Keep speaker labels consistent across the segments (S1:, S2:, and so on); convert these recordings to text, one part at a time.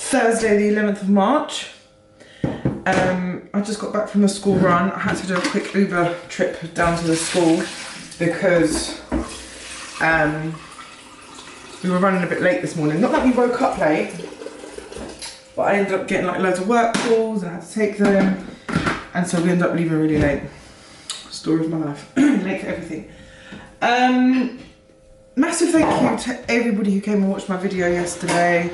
S1: Thursday the 11th of March. I just got back from the school run. I had to do a quick Uber trip down to the school because we were running a bit late this morning. Not that we woke up late, but I ended up getting like loads of work calls and I had to take them, and so we ended up leaving really late. Story of my life. Late for everything. Massive thank you to everybody who came and watched my video yesterday.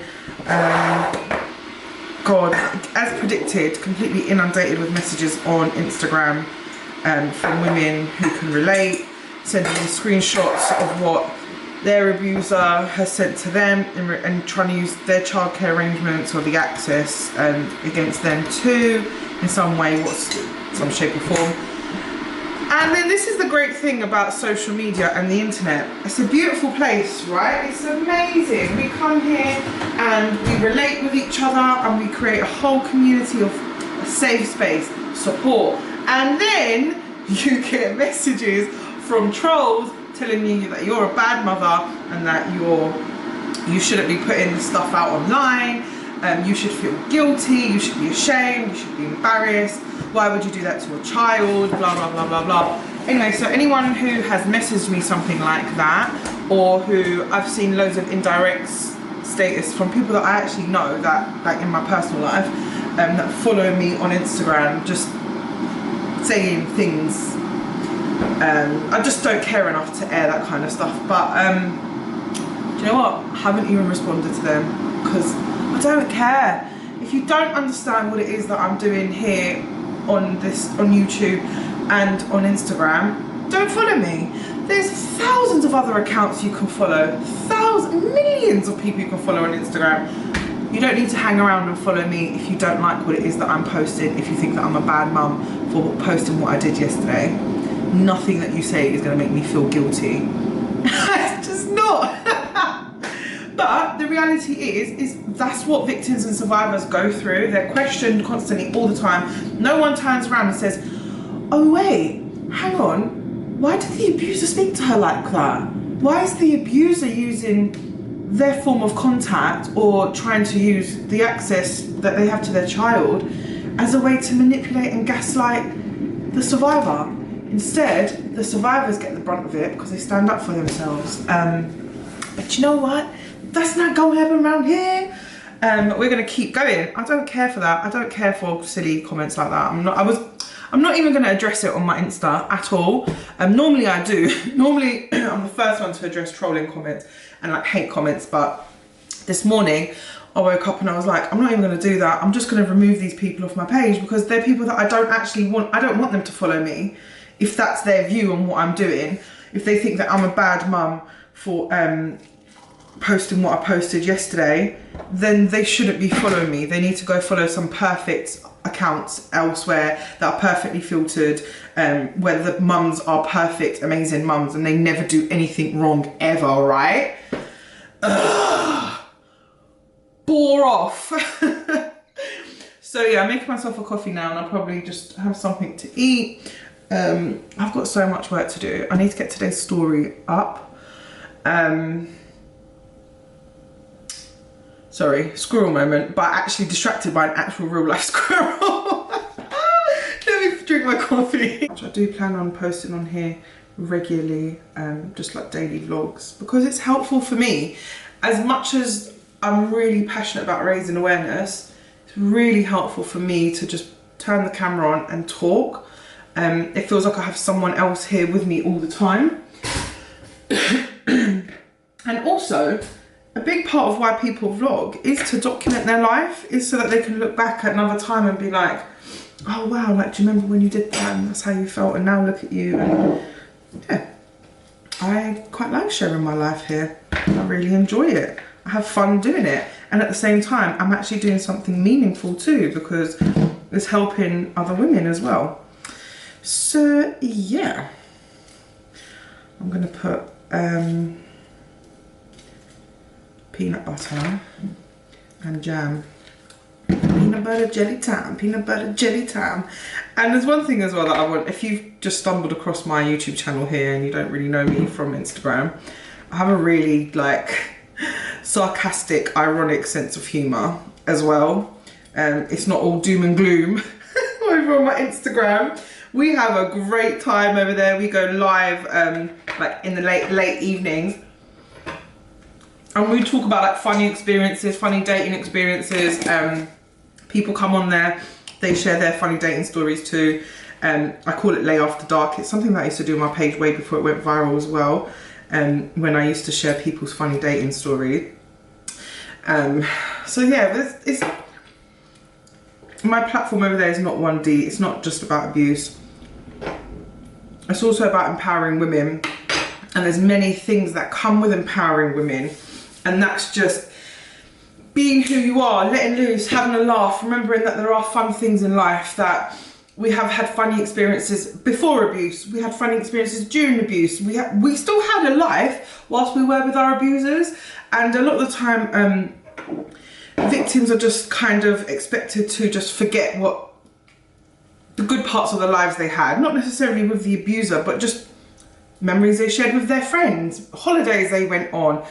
S1: God, as predicted, completely inundated with messages on Instagram from women who can relate, sending me screenshots of what their abuser has sent to them and trying to use their childcare arrangements or the access against them too in some way, some shape or form. And then this is the great thing about social media and the internet. It's a beautiful place, right? It's amazing. We come here and we relate with each other and we create a whole community of a safe space, support. And then you get messages from trolls telling you that you're a bad mother and that you shouldn't be putting stuff out online. You should feel guilty, you should be ashamed, you should be embarrassed. Why would you do that to a child? Blah, blah, blah, blah, blah. Anyway, so anyone who has messaged me something like that, or who I've seen loads of indirect status from people that I actually know, that like in my personal life, that follow me on Instagram, just saying things. I just don't care enough to air that kind of stuff. But do you know what? I haven't even responded to them because I don't care. If you don't understand what it is that I'm doing here on YouTube and on Instagram, don't follow me. There's thousands of other accounts you can follow, millions of people you can follow on Instagram. You don't need to hang around and follow me if you don't like what it is that I'm posting, if you think that I'm a bad mum for posting what I did yesterday. Nothing that you say is going to make me feel guilty. It's just not. But the reality is that's what victims and survivors go through. They're questioned constantly all the time. No one turns around and says, oh wait, hang on, why did the abuser speak to her like that? Why is the abuser using their form of contact or trying to use the access that they have to their child as a way to manipulate and gaslight the survivor? Instead, the survivors get the brunt of it because they stand up for themselves. But you know what? That's not gonna happen around here. We're gonna keep going. I don't care for that. I don't care for silly comments like that. I'm not even gonna address it on my Insta at all. Normally I do. Normally I'm the first one to address trolling comments and like hate comments, but this morning I woke up and I was like, I'm not even gonna do that. I'm just gonna remove these people off my page because they're people that I don't actually want. I don't want them to follow me if that's their view on what I'm doing. If they think that I'm a bad mum for posting what I posted yesterday, then they shouldn't be following me. They need to go follow some perfect accounts elsewhere that are perfectly filtered, where the mums are perfect, amazing mums, and they never do anything wrong ever, right? Ugh. Bore off. So yeah, I'm making myself a coffee now and I'll probably just have something to eat. I've got so much work to do. I need to get today's story up. Sorry, squirrel moment, but actually distracted by an actual real life squirrel. Let me drink my coffee. I do plan on posting on here regularly, just like daily vlogs, because it's helpful for me. As much as I'm really passionate about raising awareness, it's really helpful for me to just turn the camera on and talk. It feels like I have someone else here with me all the time. And also, a big part of why people vlog is to document their life, is so that they can look back at another time and be like, oh wow, like do you remember when you did that and that's how you felt and now look at you. And yeah, I quite like sharing my life here. I really enjoy it. I have fun doing it, and at the same time I'm actually doing something meaningful too, because it's helping other women as well. So yeah, I'm gonna put peanut butter and jam. Peanut butter jelly time, peanut butter jelly time. And there's one thing as well that I want, if you've just stumbled across my YouTube channel here and you don't really know me from Instagram, I have a really like sarcastic, ironic sense of humour. as well. It's not all doom and gloom over on my Instagram. We have a great time over there. We go live like in the late evenings, and we talk about like funny experiences, funny dating experiences. People come on there, they share their funny dating stories too. I call it Lay After Dark. It's something that I used to do on my page way before it went viral as well, when I used to share people's funny dating story. So yeah, it's my platform over there is not 1D. It's not just about abuse. It's also about empowering women, and there's many things that come with empowering women, and that's just being who you are, letting loose, having a laugh, remembering that there are fun things in life, that we have had funny experiences before abuse, we had funny experiences during abuse, we still had a life whilst we were with our abusers, and a lot of the time victims are just kind of expected to just forget what the good parts of their lives they had, not necessarily with the abuser, but just memories they shared with their friends, holidays they went on,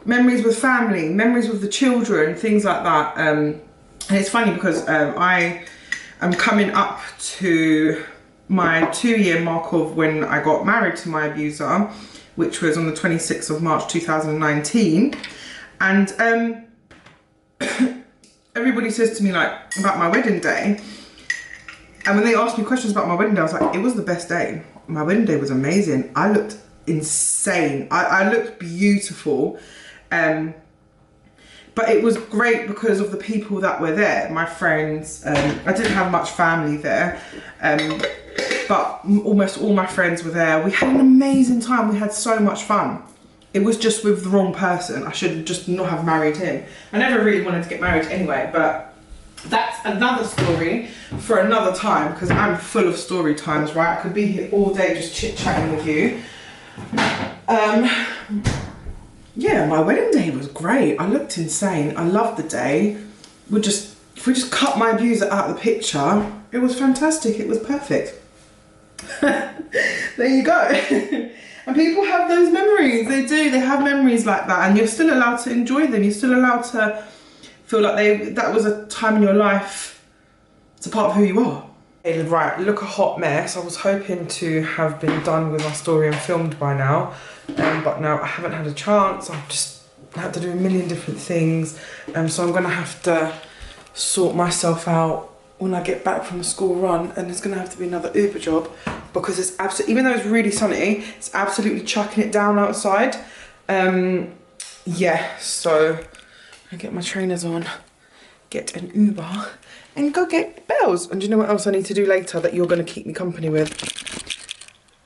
S1: memories with family, memories with the children, things like that. And it's funny because I am coming up to my 2-year mark of when I got married to my abuser, which was on the 26th of March 2019. And everybody says to me like about my wedding day, and when they asked me questions about my wedding day, I was like, it was the best day. My wedding day was amazing. I looked insane. I looked beautiful. But it was great because of the people that were there, my friends. I didn't have much family there, but almost all my friends were there. We had an amazing time. We had so much fun. It was just with the wrong person. I should just not have married him. I never really wanted to get married anyway, but that's another story for another time, because I'm full of story times, right? I could be here all day just chit-chatting with you. Yeah, my wedding day was great. I looked insane. I loved the day. If we just cut my abuser out of the picture, it was fantastic. It was perfect. There you go. And people have those memories. They do. They have memories like that, and you're still allowed to enjoy them. You're still allowed to feel like that was a time in your life. It's a part of who you are. Right, look, a hot mess. I was hoping to have been done with my story and filmed by now, but no, I haven't had a chance. I've just had to do a million different things, so I'm gonna have to sort myself out when I get back from the school run, and there's gonna have to be another Uber job, because it's absolutely, even though it's really sunny, it's absolutely chucking it down outside. Yeah, so I get my trainers on, get an Uber, and go get bells. And do you know what else I need to do later that you're going to keep me company with?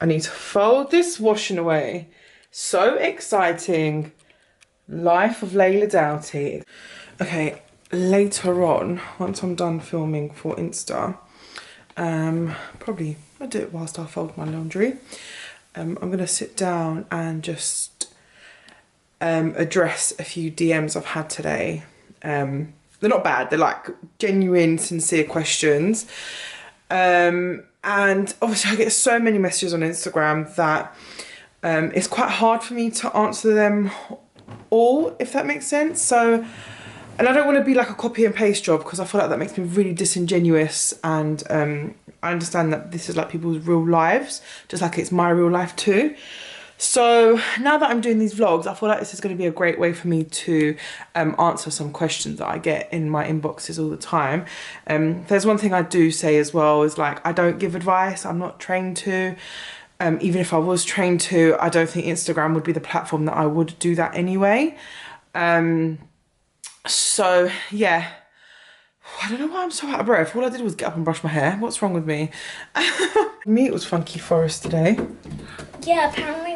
S1: I need to fold this washing away. So exciting. Life of Lejla Doughty. Okay, later on, once I'm done filming for Insta, probably I'll do it whilst I fold my laundry. I'm going to sit down and just address a few DMs I've had today. They're not bad, they're like genuine, sincere questions. And obviously I get so many messages on Instagram that it's quite hard for me to answer them all, if that makes sense. So, and I don't want to be like a copy and paste job, because I feel like that makes me really disingenuous, and I understand that this is like people's real lives, just like it's my real life too. So now that I'm doing these vlogs, I feel like this is going to be a great way for me to answer some questions that I get in my inboxes all the time. There's one thing I do say as well, is like, I don't give advice. I'm not trained to. Even if I was trained to, I don't think Instagram would be the platform that I would do that anyway. So yeah, I don't know why I'm so out of breath. All I did was get up and brush my hair. What's wrong with me? Me, it was Funky Forest today.
S2: Yeah, apparently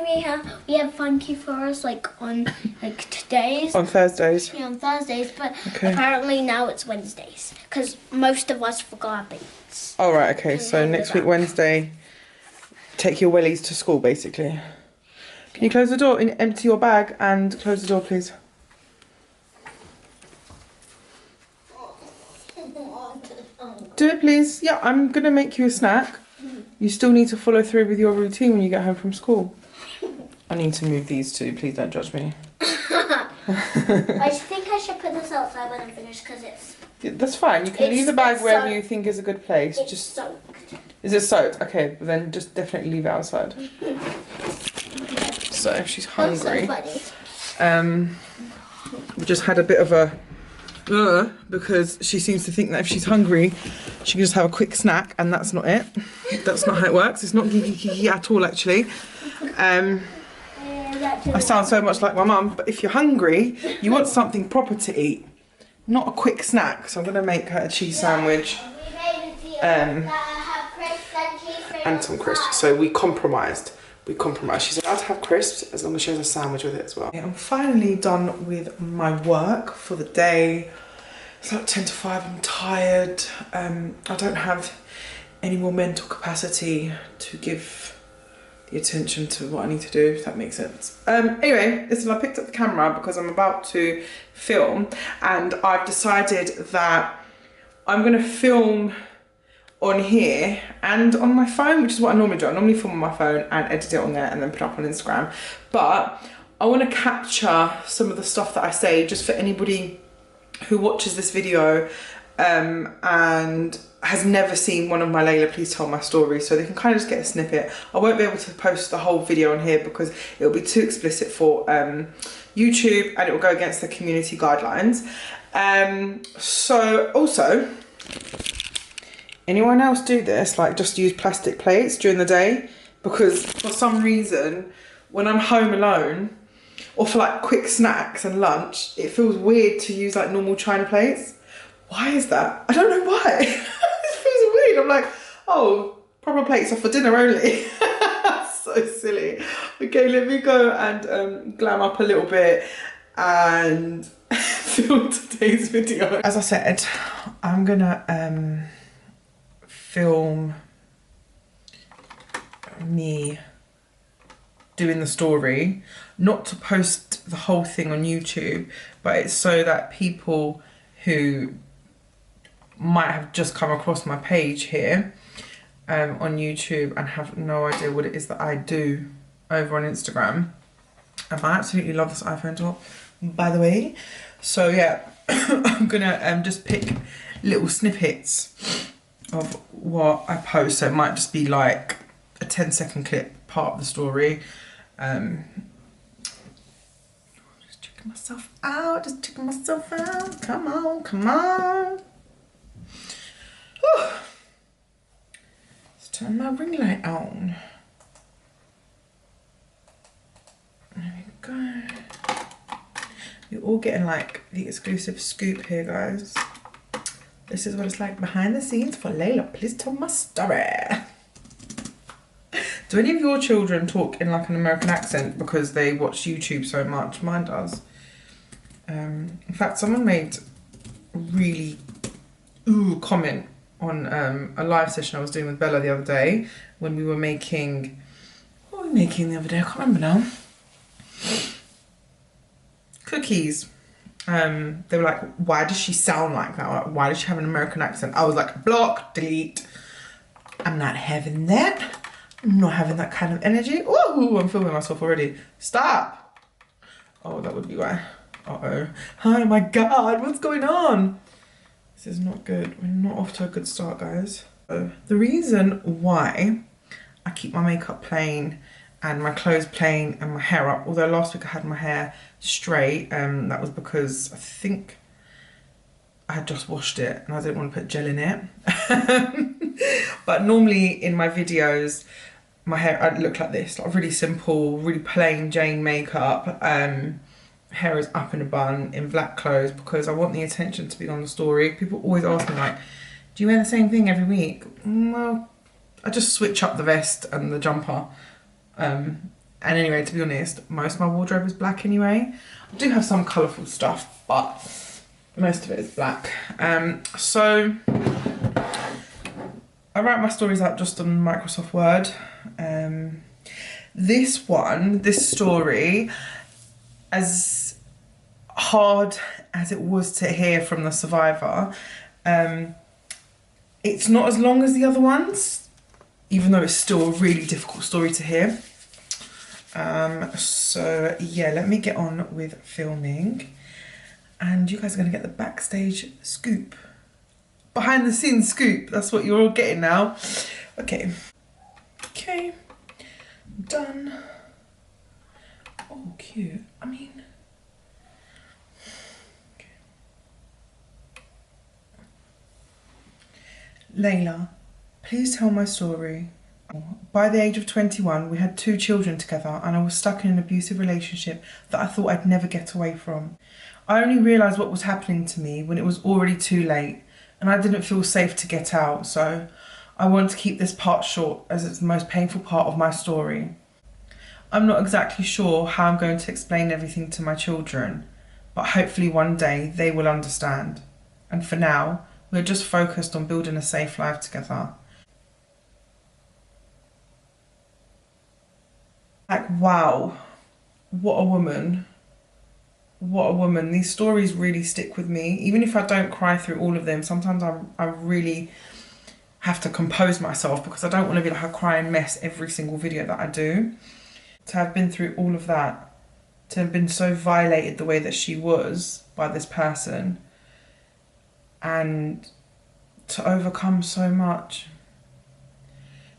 S2: we have Funky Forest like on like today's.
S1: On Thursdays.
S2: Yeah, on Thursdays, but
S1: okay.
S2: Apparently now it's Wednesdays, because most of us forgot beats.
S1: Oh right, okay. So next week Wednesday, take your wellies to school basically. Can you close the door and empty your bag and close the door, please? Do it, please. Yeah, I'm gonna make you a snack. You still need to follow through with your routine when you get home from school. I need to move these two. Please don't judge me.
S2: I think I should put this outside when I'm finished because it's...
S1: That's fine. You can leave the bag wherever you think is a good place.
S2: It's
S1: just
S2: soaked.
S1: Is it soaked? Okay, then just definitely leave it outside. So if she's hungry, we just had a bit of a because she seems to think that if she's hungry, she can just have a quick snack, and that's not it. That's not how it works. It's not geeky at all, actually. I sound so much like my mum, but if you're hungry, you want something proper to eat, not a quick snack. So I'm gonna make her a cheese sandwich. And some crisps. So we compromised. She's allowed to have crisps as long as she has a sandwich with it as well. Yeah, I'm finally done with my work for the day. It's like 10 to 5, I'm tired. I don't have any more mental capacity to give the attention to what I need to do, if that makes sense. Anyway, listen, I picked up the camera because I'm about to film, and I've decided that I'm gonna film on here and on my phone, which is what I normally do. I normally film on my phone and edit it on there and then put it up on Instagram. But I want to capture some of the stuff that I say just for anybody who watches this video and has never seen one of my Lejla Please Tell My Story, so they can kind of just get a snippet. I won't be able to post the whole video on here because it'll be too explicit for YouTube, and it will go against the community guidelines. So also, anyone else do this, like just use plastic plates during the day? Because for some reason, when I'm home alone, or for like quick snacks and lunch, it feels weird to use like normal china plates. Why is that? I don't know why. It feels weird. I'm like, oh, proper plates are for dinner only. So silly. Okay, let me go and glam up a little bit and film today's video. As I said, I'm gonna film me doing the story, not to post the whole thing on YouTube, but it's so that people who might have just come across my page here on YouTube and have no idea what it is that I do over on Instagram. And I absolutely love this iPhone top, by the way. So yeah, I'm gonna just pick little snippets of what I post. So it might just be like a 10-second clip, part of the story. Just checking myself out, Come on. Whew. Let's turn my ring light on. There we go. You're all getting like the exclusive scoop here, guys. This is what it's like behind the scenes for Lejla Please Tell My Story. Do any of your children talk in like an American accent because they watch YouTube so much? Mine does. In fact, someone made a really comment on a live session I was doing with Bella the other day when we were making... What were we making the other day? I can't remember now. Cookies. They were like, why does she sound like that? Like, why does she have an American accent? I was like, block, delete. I'm not having that. I'm not having that kind of energy. Ooh, I'm filming myself already. Stop. Oh, that would be why. Uh-oh. Oh my God, what's going on? This is not good. We're not off to a good start, guys. So, the reason why I keep my makeup plain and my clothes plain and my hair up, although last week I had my hair straight, that was because I think I had just washed it and I didn't want to put gel in it. But normally in my videos, my hair, I look like this, like really simple, really plain Jane makeup. Hair is up in a bun in black clothes because I want the attention to be on the story. People always ask me like, do you wear the same thing every week? Well, I just switch up the vest and the jumper. And anyway, to be honest, most of my wardrobe is black anyway. I do have some colourful stuff, but most of it is black. So I write my stories out just on Microsoft Word. This story, as hard as it was to hear from the survivor, it's not as long as the other ones, even though it's still a really difficult story to hear. So yeah, let me get on with filming and you guys are going to get the backstage scoop. Behind the scenes scoop, that's what you're all getting now. Okay. Okay. Done. Oh, cute. I mean... Okay. Lejla, please tell my story. By the age of 21, we had 2 children together and I was stuck in an abusive relationship that I thought I'd never get away from. I only realised what was happening to me when it was already too late and I didn't feel safe to get out, so I want to keep this part short as it's the most painful part of my story. I'm not exactly sure how I'm going to explain everything to my children, but hopefully one day they will understand. And for now, we're just focused on building a safe life together. Like, wow, what a woman. What a woman. These stories really stick with me. Even if I don't cry through all of them, sometimes I really have to compose myself because I don't want to be like a crying mess every single video that I do. To have been through all of that, to have been so violated the way that she was by this person, and to overcome so much.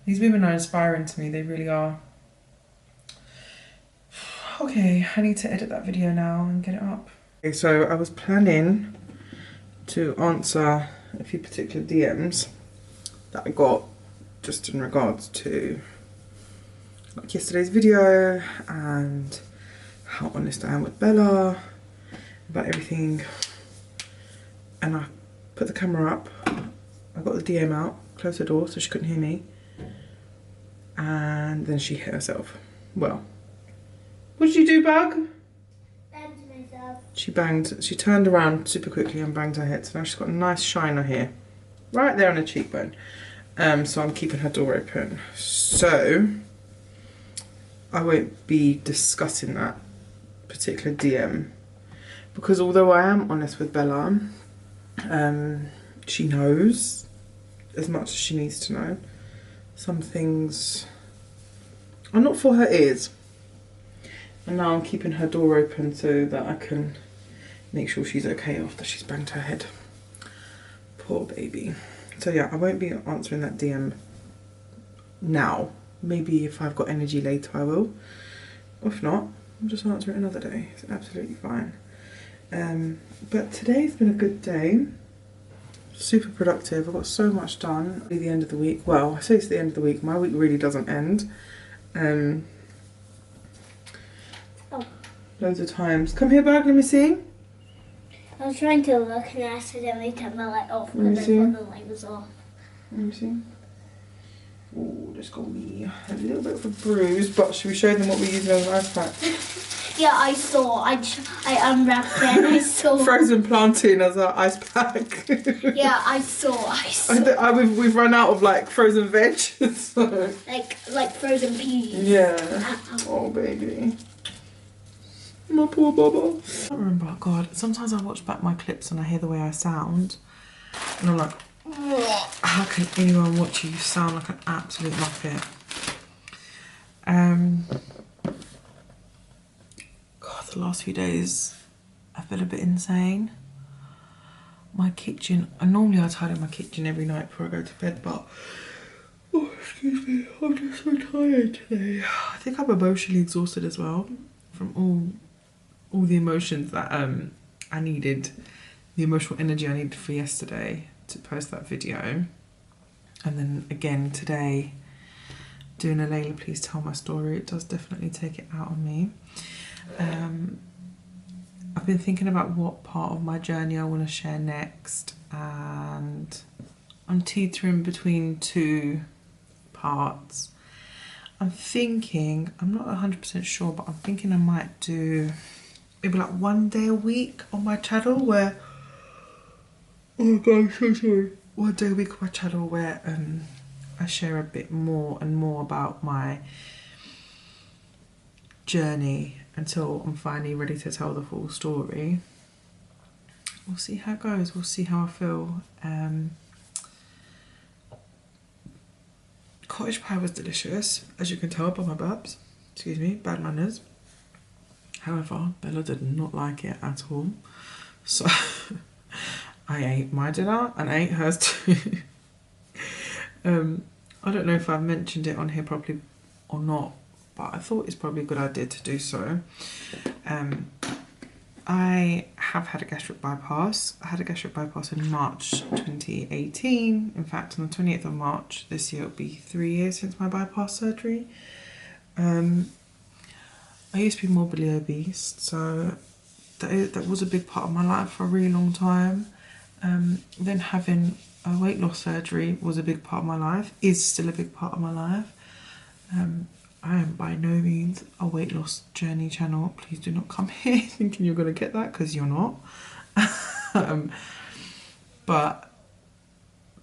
S1: These women are inspiring to me, they really are. Okay, I need to edit that video now and get it up. Okay, so I was planning to answer a few particular DMs that I got just in regards to like yesterday's video and how honest I am with Bella about everything. And I put the camera up, I got the DM out, closed the door so she couldn't hear me, and then she hit herself. Well, what did you do, Bug?
S2: Banged myself.
S1: She turned around super quickly and banged her head. So now she's got a nice shiner here, right there on her cheekbone. So I'm keeping her door open. So I won't be discussing that particular DM because although I am honest with Bella, she knows as much as she needs to know. Some things are not for her ears. And now I'm keeping her door open so that I can make sure she's okay after she's banged her head. Poor baby. So yeah, I won't be answering that DM now. Maybe if I've got energy later I will. If not, I'll just answer it another day. It's absolutely fine. But today's been a good day. Super productive. I've got so much done at the end of the week. Well, I say it's the end of the week. My week really doesn't end. Loads of times. Come here, Bug, let me see.
S2: I was trying to look and I accidentally turned the light off
S1: Let me
S2: because I
S1: see.
S2: thought the light was off.
S1: Let me see. Oh, there's got me a little bit of a bruise, but should we show them what we're using as an ice pack?
S2: Yeah, I saw. I unwrapped it and I saw.
S1: Frozen plantain as our ice pack.
S2: Yeah, I saw.
S1: We've run out of like frozen veg. So.
S2: Like frozen peas.
S1: Yeah. Oh, baby. My poor Bubba. I can't remember, God, sometimes I watch back my clips and I hear the way I sound and I'm like, how can anyone watch you sound like an absolute muppet? God, the last few days I've been a bit insane. My kitchen, normally I tidy my kitchen every night before I go to bed, but oh, excuse me, I'm just so tired today. I think I'm emotionally exhausted as well from all the emotions that I needed, the emotional energy I needed for yesterday to post that video. And then again today, doing a Lejla Please Tell My Story, it does definitely take it out on me. I've been thinking about what part of my journey I want to share next, and I'm teetering between 2 parts. I'm thinking, I'm not 100% sure, but I'm thinking I might do maybe like 1 day a week on my channel where, oh God, I'm so sorry. 1 day a week on my channel where I share a bit more and more about my journey until I'm finally ready to tell the full story. We'll see how it goes, we'll see how I feel. Cottage pie was delicious, as you can tell by my burps. Excuse me, bad manners. However, Bella did not like it at all. So I ate my dinner and I ate hers too. I don't know if I've mentioned it on here properly or not, but I thought it's probably a good idea to do so. I have had a gastric bypass. I had a gastric bypass in March 2018. In fact, on the 28th of March this year, it'll be 3 years since my bypass surgery. I used to be morbidly obese, so that was a big part of my life for a really long time. Then having a weight loss surgery was a big part of my life, is still a big part of my life. I am by no means a weight loss journey channel. Please do not come here thinking you're going to get that, because you're not. But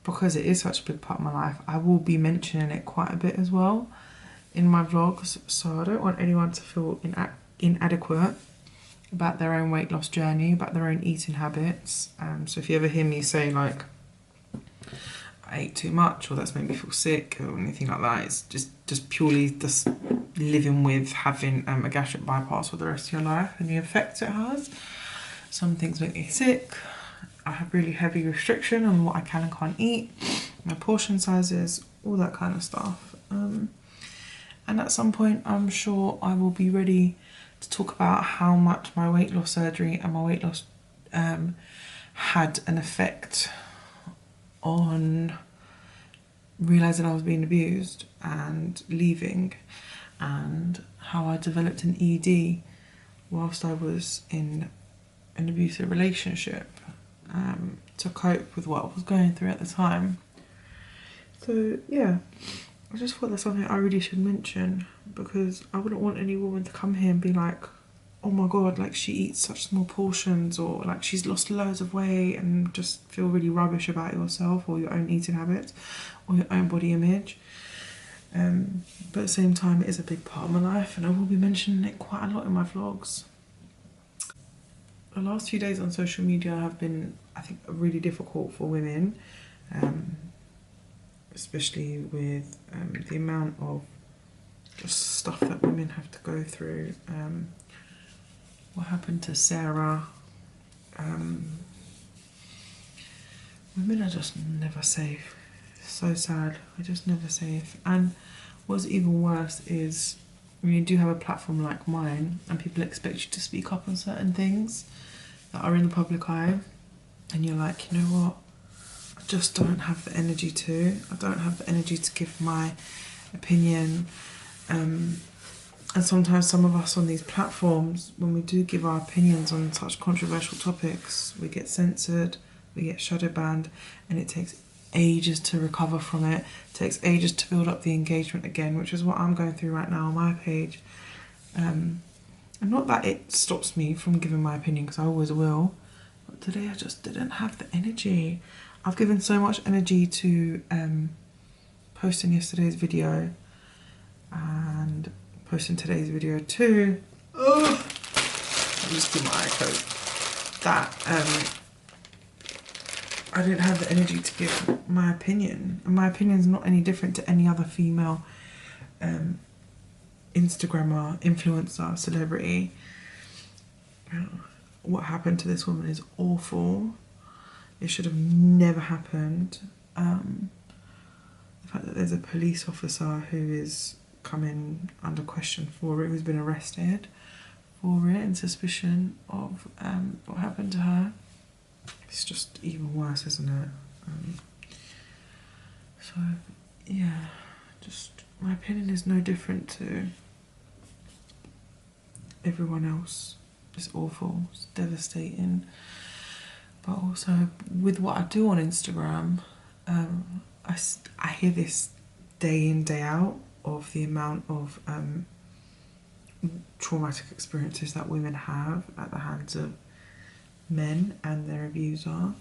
S1: because it is such a big part of my life, I will be mentioning it quite a bit as well in my vlogs. So I don't want anyone to feel inadequate about their own weight loss journey, about their own eating habits. So if you ever hear me say like, I ate too much, or that's made me feel sick, or anything like that, it's just purely just living with having a gastric bypass for the rest of your life and the effects it has. Some things make me sick. I have really heavy restriction on what I can and can't eat, my portion sizes, all that kind of stuff. And at some point, I'm sure I will be ready to talk about how much my weight loss surgery and my weight loss had an effect on realising I was being abused and leaving, and how I developed an ED whilst I was in an abusive relationship, to cope with what I was going through at the time. So yeah, I just thought that's something I really should mention, because I wouldn't want any woman to come here and be like, oh my god, like she eats such small portions, or like she's lost loads of weight, and just feel really rubbish about yourself or your own eating habits or your own body image. But at the same time, it is a big part of my life, and I will be mentioning it quite a lot in my vlogs. The last few days on social media have been, I think, really difficult for women, especially with the amount of just stuff that women have to go through. What happened to Sarah? Women are just never safe. So sad. They're just never safe. And what's even worse is when you do have a platform like mine and people expect you to speak up on certain things that are in the public eye, and you're like, you know what? I just don't have the energy to. I don't have the energy to give my opinion. And sometimes some of us on these platforms, when we do give our opinions on such controversial topics, we get censored, we get shadow banned, and it takes ages to recover from it. It takes ages to build up the engagement again, which is what I'm going through right now on my page. And not that it stops me from giving my opinion, because I always will, but today I just didn't have the energy. I've given so much energy to posting yesterday's video and posting today's video too. Oh, I'm just doing my eye coat. That I didn't have the energy to give my opinion, and my opinion is not any different to any other female Instagrammer, influencer, celebrity. What happened to this woman is awful. It should have never happened. The fact that there's a police officer who is coming under question for it, who's been arrested for it in suspicion of what happened to her. It's just even worse, isn't it? So yeah, just my opinion is no different to everyone else. It's awful, it's devastating. But also with what I do on Instagram, I hear this day in, day out of the amount of traumatic experiences that women have at the hands of men and their abuser.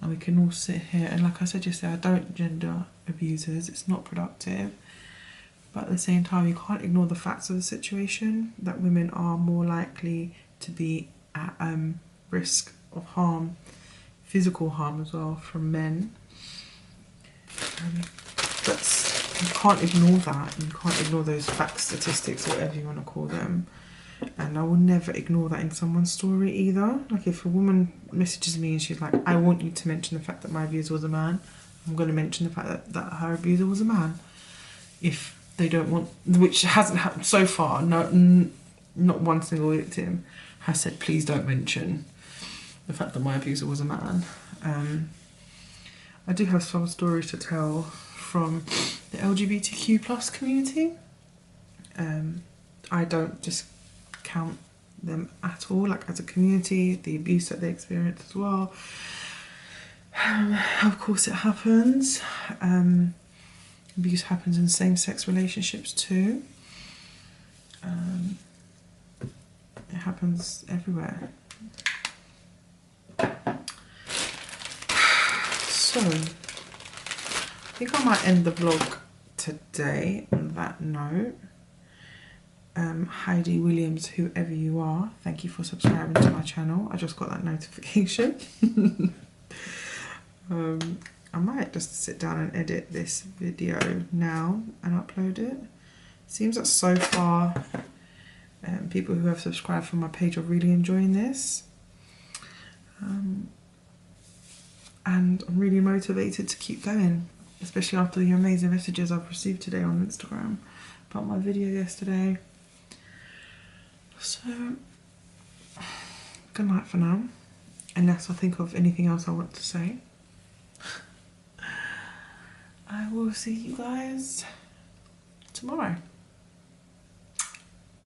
S1: And we can all sit here, and like I said yesterday, I don't gender abusers, it's not productive. But at the same time, you can't ignore the facts of the situation, that women are more likely to be at risk of harm, physical harm as well, from men. You can't ignore that, you can't ignore those facts, statistics, whatever you want to call them. And I will never ignore that in someone's story either. Like if a woman messages me and she's like, I want you to mention the fact that my abuser was a man, I'm going to mention the fact that her abuser was a man. If they don't want, which hasn't happened so far, not one single victim has said, please don't mention the fact that my abuser was a man. I do have some stories to tell from the LGBTQ plus community. I don't just count them at all, like as a community, the abuse that they experience as well. Of course it happens. Abuse happens in same-sex relationships too. It happens everywhere. So, I think I might end the vlog today on that note. Heidi Williams, whoever you are, thank you for subscribing to my channel. I just got that notification. I might just sit down and edit this video now and upload it. Seems that so far people who have subscribed from my page are really enjoying this. And I'm really motivated to keep going, especially after the amazing messages I've received today on Instagram about my video yesterday. So, good night for now, unless I think of anything else I want to say. I will see you guys tomorrow.